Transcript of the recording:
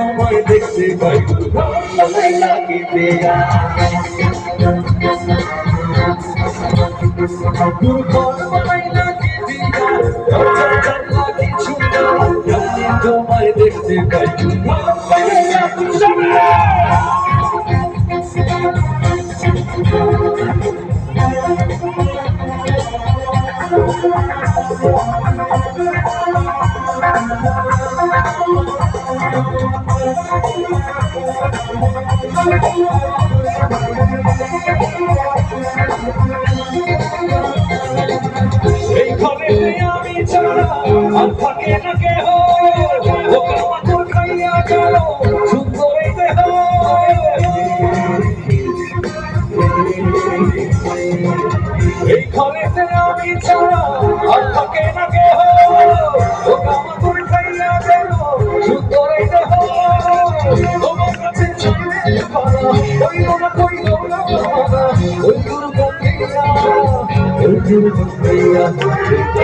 তোমায় দেখতে পাই তোমায় দেখতে পাই এই ঘরে আমি ছাড়া আর থাকে না কেহ তোর খাইয়া গেল সুন্দর এই দেহ এই ঘরেতে আমি ছাড়া আর থাকে না কেহ তোর খাইয়া গেল সুন্দর এই দেহ তোমার কাছে চাইলে ভাড়া ওই না কইল না ওই দুর্গন্ধিয়া